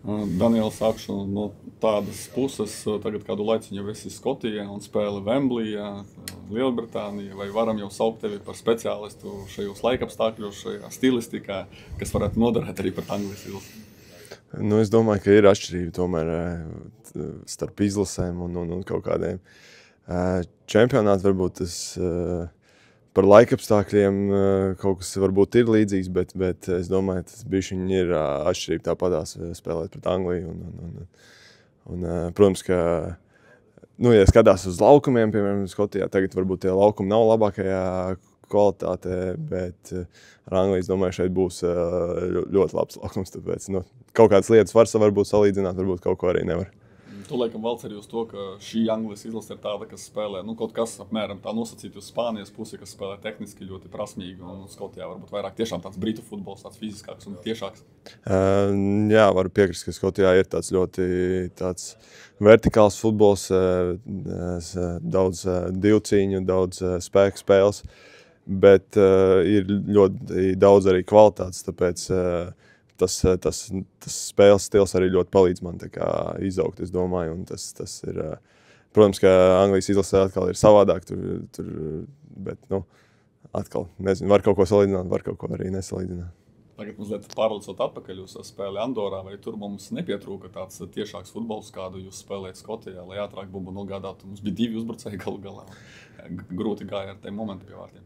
Daniela, sākšu no tādas puses. Tagad kādu laiciņu jau esi Skotijā un spēli Vemblijā, Lielbritānijā. Vai varam jau saukt tevi par speciālistu šajos laikapstākļos, šajā stilistikā, kas varētu noderēt arī par Anglijas izlasi? Nu, es domāju, ka ir atšķirība tomēr starp izlasēm un kaut kādiem čempionāti. Varbūt tas par laikapstākļiem kaut kas varbūt ir līdzīgs, bet es domāju, tas bišķiņ ir atšķirība tāpatās spēlēt pret Angliju. Protams, ka, ja skatās uz laukumiem, piemēram, Skotijā, tagad varbūt tie laukumi nav labākajā kvalitātē, bet ar Angliju, es domāju, šeit būs ļoti labs laukums, tāpēc kaut kādas lietas var varbūt salīdzināt, varbūt kaut ko arī nevar. Tu laikam valc arī uz to, ka šī Anglijas izlase ir tāda, kas spēlē, kaut kas apmēram tā nosacīti uz Spānijas pusi, kas spēlē tehniski ļoti prasmīgi, un Skotijā varbūt vairāk tiešām tāds britu futbols, tāds fiziskāks un tiešāks. Jā, varu piekrist, ka Skotijā ir tāds ļoti vertikāls futbols, daudz divcīņu, daudz spēku spēles, bet ir ļoti daudz arī kvalitātes, tāpēc tas spēles stils arī ļoti palīdz man izaugt, es domāju, un tas ir, protams, ka Anglijas izlasē atkal ir savādāk, bet, atkal, nezinu, var kaut ko salīdzināt, var kaut ko arī nesalīdzināt. Tagad mazliet pārlicot atpakaļ uz spēli Andorā, vai tur mums nepietrūka tāds tiešāks futbols, kādu jūs spēlējat Skotijā, lai ātrāk bumbu nogādātu? Mums bija 2 uzbrucēji galu galā. Grūti gāja ar tiem momentu pie vārtiem.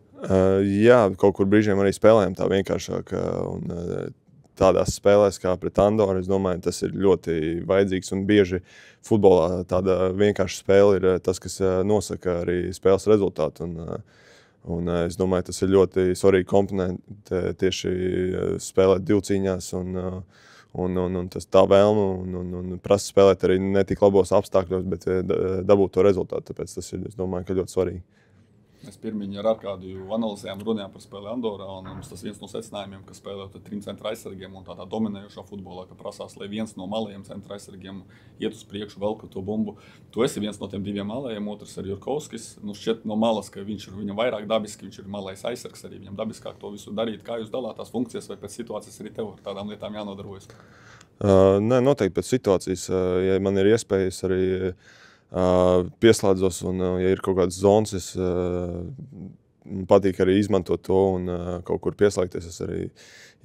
Jā, kaut kur brīžiem arī spēlējam tā vienkāršāk, un tādās spēlēs kā pret Andoru, es domāju, tas ir ļoti vajadzīgs, un bieži futbolā tāda vienkārša spēle ir tas, kas nosaka arī spēles rezultātu. Un es domāju, tas ir ļoti svarīgi komponenti tieši spēlēt divcīņās, un tas tā vēlme, un prasa spēlēt arī ne tik labos apstākļos, bet dabūt to rezultātu. Tāpēc tas ir, es domāju, ka ļoti svarīgi. Mēs pirmiņi ar Arkādiju analizējām, runājām par spēli Andorā, un mums tas viens no secinājumiem, ka spēlējot ar 3 centra aizsargiem un tādā dominējošā futbolā, ka prasās, lai viens no malajiem centra aizsargiem iet uz priekšu, velku to bumbu. Tu esi viens no tiem 2 malajiem, otrs ir Jurkovskis. Šķiet no malas, ka viņam vairāk dabiski, viņš ir malais aizsargs, arī viņam dabiskāk to visu darīt. Kā jūs dalāt tās funkcijas, vai pēc situācijas arī tev ar tādām lietām jānodarbojas? Nē, noteikti pēc situācijas, ja man ir iespējas arī pieslēdzos, un ja ir kaut kādas zonas, es patīk arī izmantot to un kaut kur pieslēgties. Es arī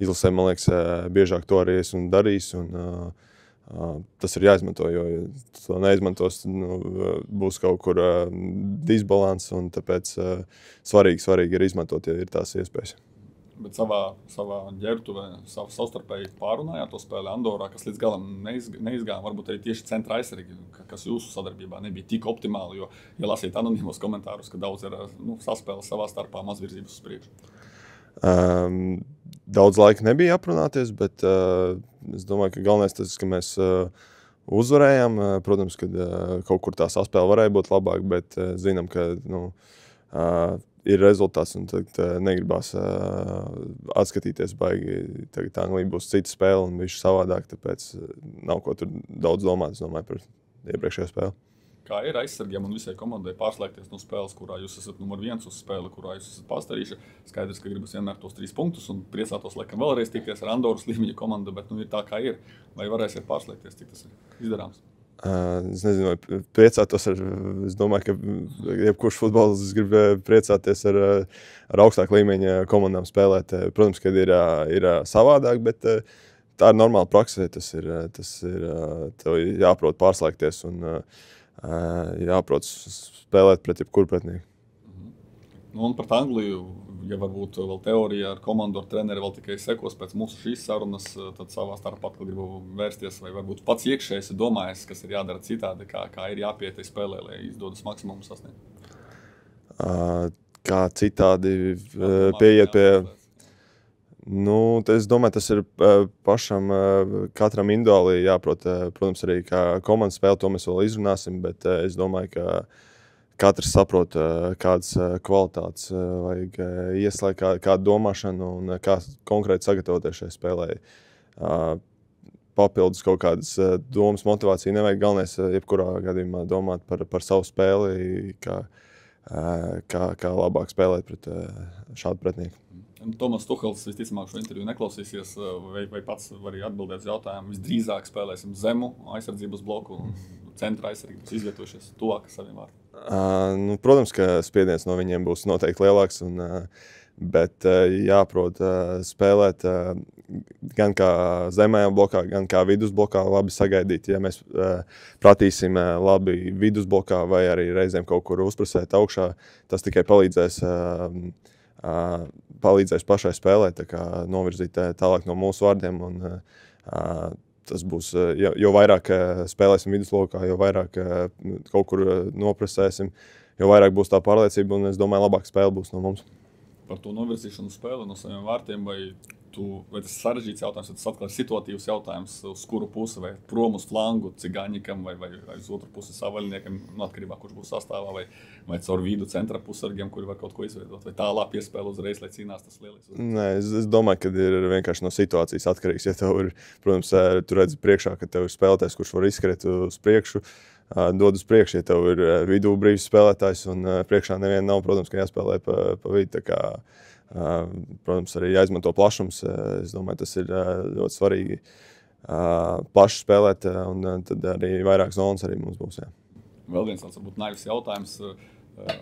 izlasē, man liekas, biežāk to arī esmu darījis, un tas ir jāizmanto, jo ja to neizmantos, būs kaut kur disbalans, un tāpēc svarīgi ir izmantot, ja ir tās iespējas. Bet savā ģērbtuvē savstarpēji pārunājāt to spēli Andorā, kas līdz galam neizgāja. Varbūt arī tieši centra aizsargi, kas jūsu sadarbībā nebija tik optimāli, jo, ja lasīt anonīmos komentārus, ka daudz ir saspēles savā starpā mazvirzības uz priekšu. Daudz laika nebija aprunāties, bet es domāju, ka galvenais tas, ka mēs uzvarējām. Protams, ka kaut kur tā saspēle varēja būt labāk, bet zinām, ka ir rezultāts, un tagad negribās atskatīties baigi. Tagad Anglija būs cita spēle un visu savādāk, tāpēc nav ko tur daudz domāt, es domāju, par iepriekšējo spēli. Kā ir aizsargiem un visai komandai pārslēgties no spēles, kurā jūs esat numur 1 uz spēli, kurā jūs esat pastarīši? Skaidrs, ka gribas vienmēr tos 3 punktus un priecātos, laikam vēlreiz tikties ar Andoras līmeņa komandu, bet ir tā, kā ir. Vai varēsiet pārslēgties, cik tas ir izdarāms? Es nezinu, vai priecātos es domāju, ka jebkurš futbolists grib priecāties ar augstāk līmeņa komandām spēlēt. Protams, ka ir savādāk, bet tā ir normāla praksē. Tas ir tev jāprot pārslēgties un jāprot spēlēt pret jebkuru pretinieku. Un par Angliju, ja varbūt vēl teorija ar komandu, ar treneri vēl tikai sekos pēc mūsu šīs sarunas, tad savā starpā atkal gribu vērsties, vai varbūt pats iekšējais domājis, kas ir jādara citādi, kā ir jāpiet spēlē, lai izdodas maksimumu sasniegt? Kā citādi pieiet pie... Es domāju, tas ir pašam, katram individuāli jāprot. Protams, arī kā komandas spēle, to mēs vēl izrunāsim, bet es domāju, ka katrs saprot, kādas kvalitātes vajag ieslēgt, kādu domāšanu un kā konkrēti sagatavoties šai spēlē. Papildus kaut kādas domas, motivācija nevajag. Galvenais, jebkurā gadījumā domāt par savu spēli, kā kā labāk spēlēt pret šādu pretinieku. Tomas Tuhels visticamāk šo interviju neklausīsies, vai pats var arī atbildēt uz jautājumu. Visdrīzāk spēlēsim zemu aizsardzības bloku un centra aizsardzības izvietojušies tuvāk saviem vārtiem. Protams, ka spiediens no viņiem būs noteikti lielāks, bet jāprot spēlēt gan kā zemējā blokā, gan kā vidusblokā labi sagaidīt. Ja mēs pratīsim labi vidusblokā vai arī reizēm kaut kur uzprasēt augšā, tas tikai palīdzēs pašai spēlē, tā kā novirzīt tālāk no mūsu vārdiem. Tas būs, jo vairāk spēlēsim viduslokā, jo vairāk kaut kur noprasēsim, jo vairāk būs tā pārliecība, un es domāju, labāka spēle būs no mums. Par to novirzīšanu spēli no saviem vārtiem, vai tas ir sarežģīts jautājums, vai tas atkal ir situatīvs jautājums, uz kuru pusi, vai prom uz flangu Cigaņikam, vai uz otru pusi Savaļniekam, atkarībā, kurš būs sastāvā, vai caur vidu centra pusargiem, kuri var kaut ko izveidot, vai tālāk piespēle uzreiz, lai cīnās tas lielais. Nē, es domāju, ka ir vienkārši no situācijas atkarīgs. Ja tev ir, protams, tu redzi priekšā, ka tev ir spēlētājs, kurš var izskriet uz priekšu, dod uz priekšu, ja tev ir vidū brīvs spēlētājs un priekšā neviena nav, protams, ka jāspēlē pa vidu. Protams, arī jāizmanto plašums. Es domāju, tas ir ļoti svarīgi plaši spēlēt, un tad arī vairāk zonas arī mums būs. Jā. Vēl viens tāds varbūt naivs jautājums.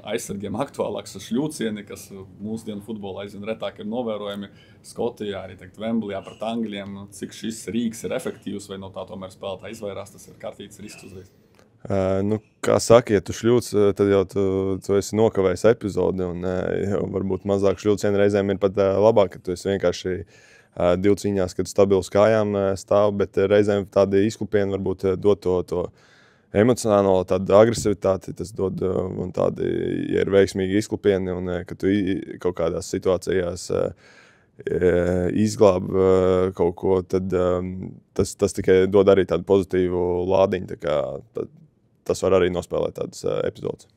Aizsargiem aktuālāks šļūcieni, kas mūsdienu futbolā aizvien retāk ir novērojami. Skotijā, arī Vemblijā pret Angļiem. Cik šis rīks ir efektīvs, vai no tā tomēr spēlētāji izvairās, tas ir kārtīgs risks uzreiz. Kā saka, ja tu šļūc, tad jau tu esi nokavējis epizodi, un varbūt mazāk šļūcieni reizēm ir pat labāk, ka tu esi vienkārši divu cīņās, kad stabilu kājām stāv, bet reizēm tādi izklupieni varbūt dod to emocionālo tādu agresivitāti, tas dod, un tādi, ja ir veiksmīgi izklupieni, un ka tu kaut kādās situācijās izglāb kaut ko, tad tas tikai dod arī tādu pozitīvu lādiņu, tā kā tas var arī nospēlēt tādas epizodes.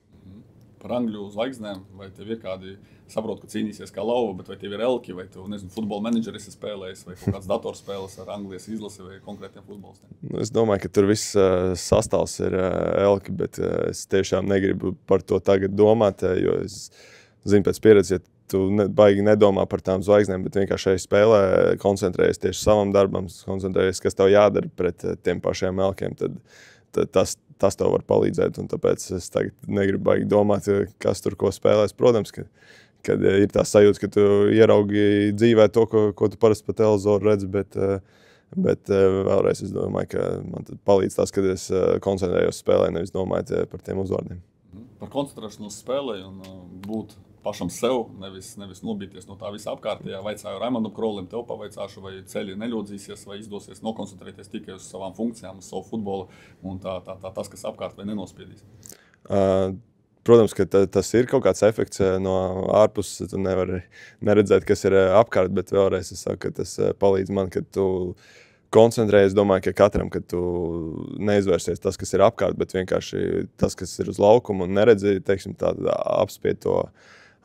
Par Angļu zvaigznēm, vai tev ir kādi, saprot, ka cīnīsies kā lauva, bet vai tev ir elki, vai tu, futbola menedžeris ir spēlējis, vai kaut kāds datorspēles ar Anglijas izlasi vai konkrētiem futbolistiem? Es domāju, ka tur viss sastāvs ir elki, bet es tiešām negribu par to tagad domāt, jo es zinu pēc pieredzes, ja tu baigi nedomā par tām zvaigznēm, bet vienkārši šeit spēlē, koncentrējies tieši savam darbam, koncentrējies, kas tev jādara pret tiem pašiem elkiem, tad tas tev var palīdzēt, un tāpēc es tagad negribu baigi domāt, kas tur ko spēlēs. Protams, kad ir tā sajūta, ka tu ieraugi dzīvē to, ko tu parasti pa televizoru redzi, bet vēlreiz es domāju, ka man palīdz tas, kad es koncentrējos spēlē, nevis domāju par tiem uzvārdiem. Par koncentrēšanos spēlē un būt pašam sev, nevis nobīties no tā visa apkārtējā. Vaicāju Raimondam Krolim, tev pavaicāšu, vai ceļi neļodzīsies, vai izdosies nokoncentrēties tikai uz savām funkcijām, uz savu futbolu un tas, kas apkārt vai nenospiedīs. Protams, ka tas ir kaut kāds efekts no ārpuses, tu nevari neredzēt, kas ir apkārt, bet vēlreiz es saku, ka tas palīdz man, kad tu koncentrējies, domāju, ka katram, kad tu neizvērsies tas, kas ir apkārt, bet vienkārši tas, kas ir uz laukuma un neredzi, teiksim, tādu apspied to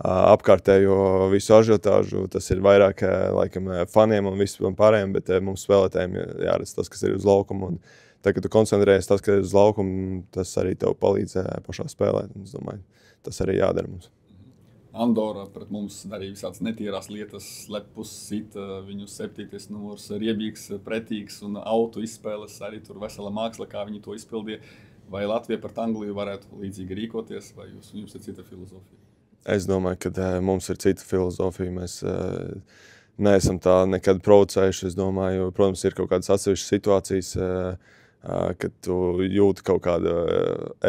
apkārtējo visu ažiotāžu, tas ir vairāk laikam faniem un visam pārējiem, bet mums spēlētājiem jāredz tas, kas ir uz laukuma. Un tā, kad tu koncentrējies tas, kas ir uz laukuma, tas arī tev palīdz pašā spēlē. Es domāju, tas arī jādara mums. Andora pret mums darīja visādas netīrās lietas, slepus, sit, viņu 7. numurs, riebīgs, pretīgs un autu izspēles, arī tur vesela māksla, kā viņi to izpildīja. Vai Latvija pret Angliju varētu līdzīgi rīkoties, vai jums ir cita filozofija? Es domāju, ka mums ir cita filozofija. Mēs neesam tā nekad provocējuši. Es domāju, protams, ir kaut kādas atsevišķas situācijas, kad tu jūti kaut kādu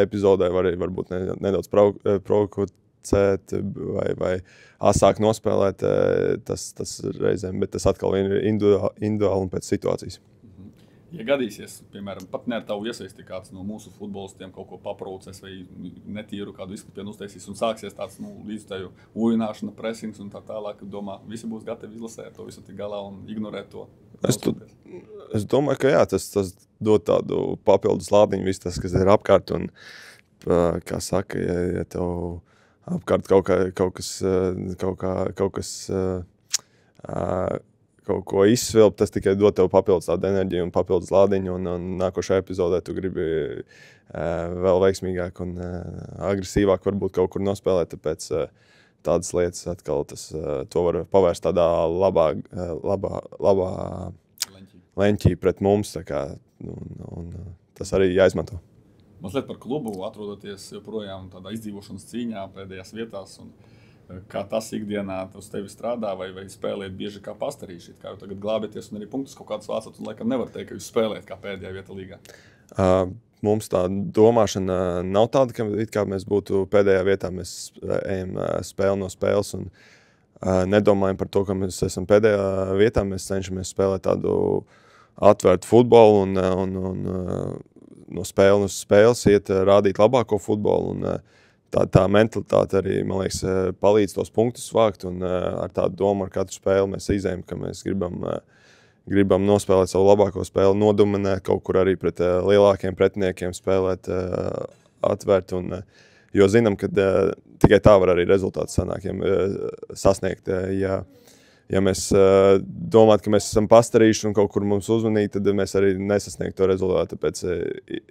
epizodē, varbūt nedaudz provocēt vai asāk nospēlēt, tas reizēm, bet tas atkal ir individuāli un pēc situācijas. Ja gadīsies, piemēram, pat ne ar tavu iesaisti kāds no mūsu futbolistiem kaut ko paprovocēs vai netīru kādu izklipienu uztaisīs un sāksies tāds līdzteju ujināšana, presings un tā tālāk, domā, visi būs gatavi izlasēt to visu tik galā un ignorēt to. Es domāju, ka jā, tas dod tādu papildus lādiņu, viss tas, kas ir apkārt un, kā saka, ja tev apkārt kaut kas kaut ko izsvilpt, tas tikai dod tev papildus tādu enerģiju un papildus lādiņu, un nākošajā epizodē tu gribi vēl veiksmīgāk un agresīvāk varbūt kaut kur nospēlēt, tāpēc tādas lietas atkal to var pavērst tādā labā leņķī pret mums, tā kā, un tas arī jāizmanto. Mazliet par klubu, atrodoties joprojām tādā izdzīvošanas cīņā pēdējās vietās, un kā tas ikdienā uz tevi strādā, vai spēlēt bieži kā pastarīši, kā jau tagad glābieties un arī punktus kaut kādus vācat, un laikam nevar teikt, ka jūs spēlēt kā pēdējā vieta līgā. Mums tā domāšana nav tāda, ka it kā mēs būtu pēdējā vietā, mēs ejam spēli no spēles un nedomājam par to, ka mēs esam pēdējā vietā, mēs cenšamies spēlēt tādu atvērtu futbolu un no spēles uz spēles iet rādīt labāko futbolu, un tā mentalitāte arī, man liekas, palīdz tos punktus vākt, un ar tādu domu ar katru spēli mēs izējam, ka mēs gribam nospēlēt savu labāko spēli, nodominēt kaut kur arī pret lielākiem pretiniekiem spēlēt atvērt, jo zinām, ka tikai tā var arī rezultāts sasniegt. Ja mēs domātu, ka mēs esam pastarījuši un kaut kur mums uzmanīgi, tad mēs arī nesasniegtu to rezultātu. Tāpēc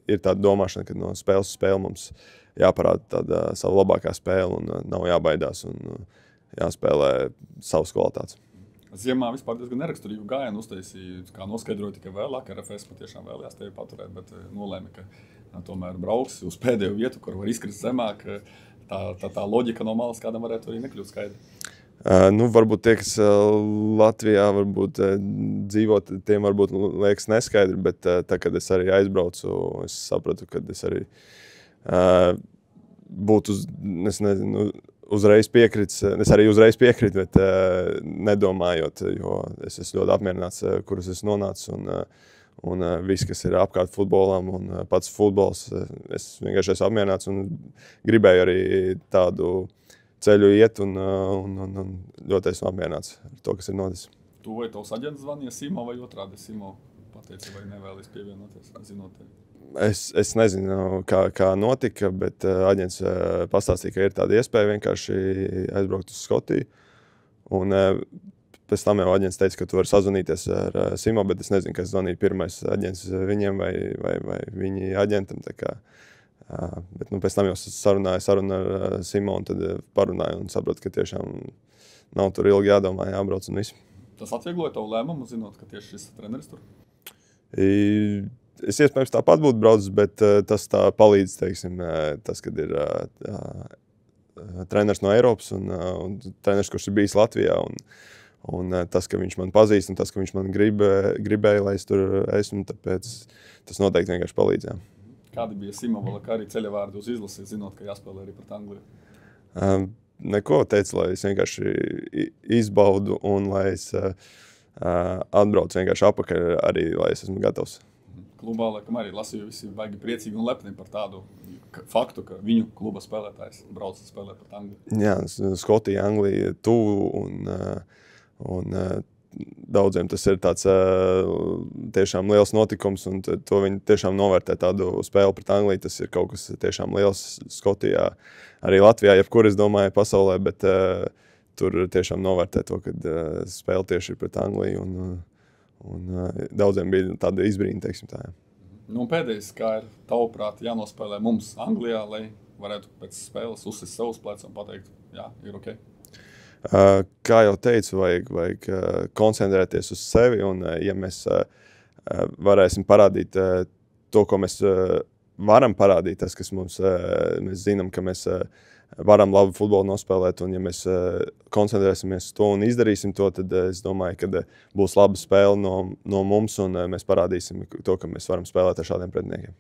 ir tāda domāšana, ka no spēles uz spēli mums jāparāda tāda savu labākā spēle un nav jābaidās un jāspēlē savas kvalitātes. Ziemā vispār diezgan neraksturīgu gājienu uztaisīja, kā noskaidroja tikai vēlāk. RFS patiešām vēlējās tevi paturēt, bet nolēma, ka tomēr brauks uz pēdējo vietu, kur var izkrist zemāk. Tā loģika no malas kādam varētu arī nekļūt skaidri. Varbūt tie, kas Latvijā varbūt dzīvot, tiem varbūt liekas neskaidri, bet tā, kad es arī aizbraucu, es sapratu, kad es arī būtu, es nezinu, uzreiz piekritis. Es arī uzreiz piekritu, bet nedomājot, jo es esmu ļoti apmierināts, kur es esmu nonācis, un viss, kas ir apkārt futbolam un pats futbols, es vienkārši esmu apmierināts un gribēju arī tādu ceļu iet, un ļoti esmu apmierināts ar to, kas ir noticis. Tu vai tavs aģents zvanīja Simo vai otrādi Simo pateica, vai nevēlies pievienoties, zinot tevi? Es nezinu, kā notika, bet aģents pastāstīja, ka ir tāda iespēja vienkārši aizbraukt uz Skotiju. Un pēc tam jau aģents teica, ka tu vari sazvanīties ar Simo, bet es nezinu, kas zvanīja pirmais aģents viņiem vai viņi aģentam. Tā kā, bet pēc tam jau sarunu ar Simo un tad parunāju un sapratu, ka tiešām nav tur ilgi jādomā, jābrauc un viss. Tas atviegloja tavu lēmumu, zinot, ka tieši šis treneris tur? Es iespējams tāpat būtu braucis, bet tas tā palīdz, teiksim, tas, kad ir treneris no Eiropas un treneris, kurš ir bijis Latvijā, un tas, ka viņš man pazīst, un tas, ka viņš man gribēja, lai es tur esmu, tāpēc tas noteikti vienkārši palīdz. Jā. Kādi bija Simo Valakari ceļavārdi uz izlasi, zinot, ka jāspēlē arī pret Angliju? Neko teicu, lai es vienkārši izbaudu un lai es atbraucu vienkārši apakaļ arī, lai es esmu gatavs. Klubā, laikam arī lasīju, visi baigi priecīgi un lepni par tādu faktu, ka viņu kluba spēlētājs brauc spēlēt pret Angliju. Jā, Skotija, Anglija tuvu un daudziem tas ir tāds tiešām liels notikums, un to viņi tiešām novērtē tādu spēli pret Angliju. Tas ir kaut kas tiešām liels Skotijā, arī Latvijā, jebkur, es domāju, pasaulē, bet tur tiešām novērtē to, kad spēle tieši ir pret Angliju, un daudziem bija tāda izbrīna, teiksim tā. Jā. Pēdējais, kā ir tavuprāt jānospēlē mums Anglijā, lai varētu pēc spēles uzsist savus plecus un pateikt, jā, ir ok? Kā jau teicu, vajag koncentrēties uz sevi, un ja mēs varēsim parādīt to, ko mēs varam parādīt, tas, kas mēs zinām, ka mēs varam labu futbolu nospēlēt, un ja mēs koncentrēsimies to un izdarīsim to, tad es domāju, ka būs laba spēle no mums, un mēs parādīsim to, ka mēs varam spēlēt ar šādiem pretiniekiem.